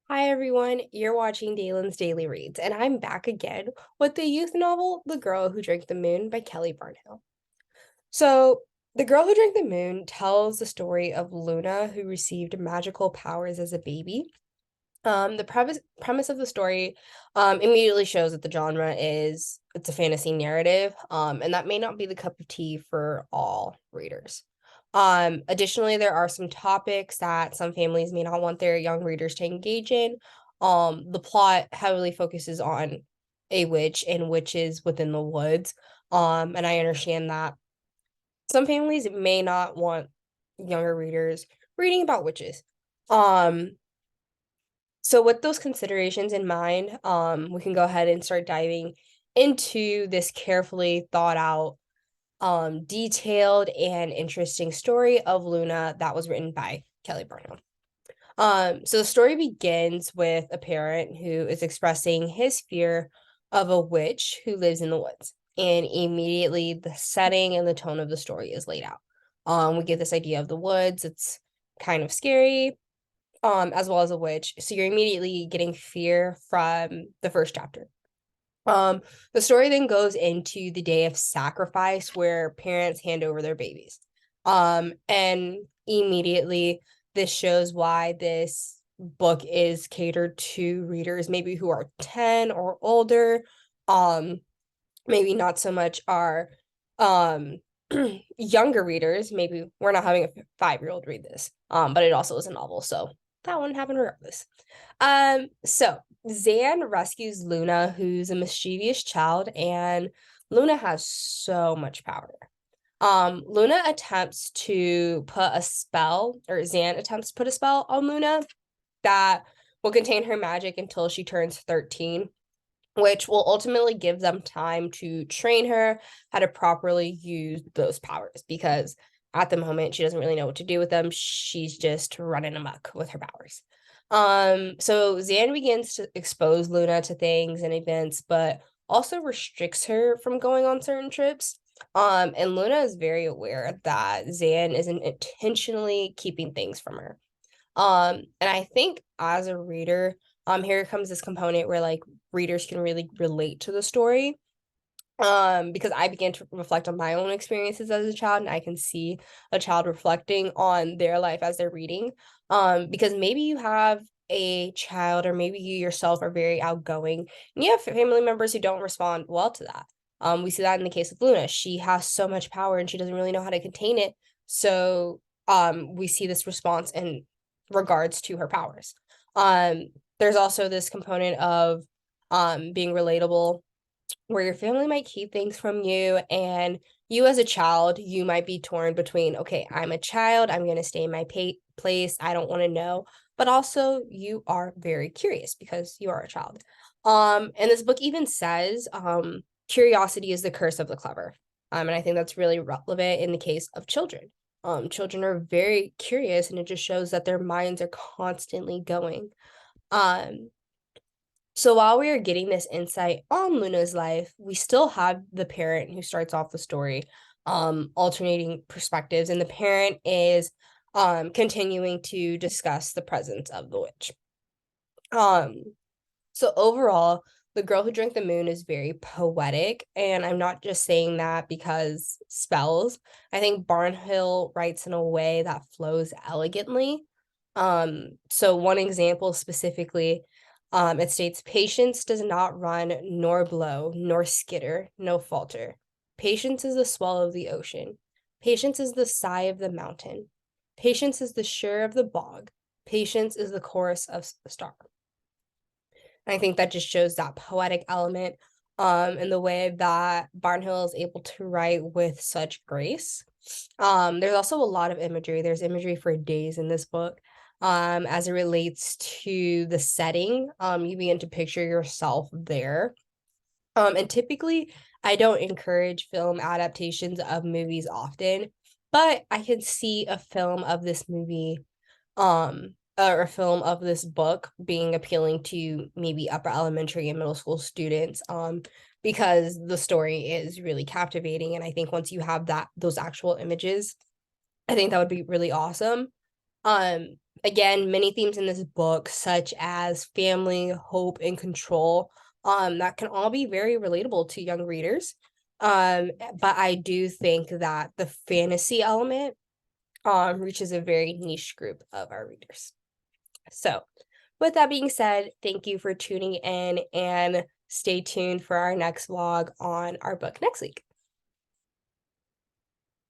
Hi everyone, you're watching Dalen's Daily Reads, and I'm back again with the youth novel The Girl Who Drank the Moon by Kelly Barnhill. So, The Girl Who Drank the Moon tells the story of Luna who received magical powers as a baby. The premise of the story immediately shows that the genre is it's a fantasy narrative, and that may not be the cup of tea for all readers. Additionally, there are some topics that some families may not want their young readers to engage in. The plot heavily focuses on a witch and witches within the woods. And I understand that some families may not want younger readers reading about witches. Um, so with those considerations in mind, we can go ahead and start diving into this carefully thought out, detailed and interesting story of Luna that was written by Kelly Barnhill. So the story begins with a parent who is expressing his fear of a witch who lives in the woods. And immediately the setting and the tone of the story is laid out. We get this idea of the woods. It's kind of scary, as well as a witch. So you're immediately getting fear from the first chapter. The story then goes into the day of sacrifice where parents hand over their babies. And immediately this shows why this book is catered to readers maybe who are 10 or older. Maybe not so much our um younger readers. Maybe we're not having a 5-year-old read this. But it also is a novel, so that wouldn't happen regardless. So Zan rescues Luna, who's a mischievous child, and Luna has so much power. Luna attempts to put a spell, or Zan attempts to put a spell on Luna that will contain her magic until she turns 13, which will ultimately give them time to train her how to properly use those powers because at the moment she doesn't really know what to do with them. She's just running amok with her powers. So Zan begins to expose Luna to things and events, but also restricts her from going on certain trips. And Luna is very aware that Zan isn't intentionally keeping things from her. And I think as a reader, here comes this component where like readers can really relate to the story. Because I began to reflect on my own experiences as a child, and I can see a child reflecting on their life as they're reading. Because maybe you have a child, or maybe you yourself are very outgoing, and you have family members who don't respond well to that. We see that in the case of Luna. She has so much power and she doesn't really know how to contain it. So we see this response in regards to her powers. There's also this component of being relatable where your family might keep things from you, and you as a child you might be torn between, okay, I'm a child, I'm going to stay in my place, I don't want to know, but also you are very curious because you are a child. And this book even says curiosity is the curse of the clever. And I think that's really relevant in the case of children. Children are very curious, and it just shows that their minds are constantly going. um so while we are getting this insight on Luna's life, we still have the parent who starts off the story, alternating perspectives, and the parent is continuing to discuss the presence of the witch. Um, so overall, The Girl Who Drank the Moon is very poetic, and I'm not just saying that because spells. I think Barnhill writes in a way that flows elegantly. So one example specifically, it states, patience does not run, nor blow, nor skitter, no falter. Patience is the swell of the ocean. Patience is the sigh of the mountain. Patience is the shore of the bog. Patience is the chorus of the star. And I think that just shows that poetic element, in the way that Barnhill is able to write with such grace. There's also a lot of imagery. There's imagery for days in this book. As it relates to the setting, you begin to picture yourself there. And typically, I don't encourage film adaptations of movies often, but I can see a film of this movie, or a film of this book being appealing to maybe upper elementary and middle school students, because the story is really captivating. And I think once you have those actual images, I think that would be really awesome. Again, many themes in this book, such as family, hope, and control, that can all be very relatable to young readers. But I do think that the fantasy element reaches a very niche group of our readers. So, with that being said, thank you for tuning in and stay tuned for our next vlog on our book next week.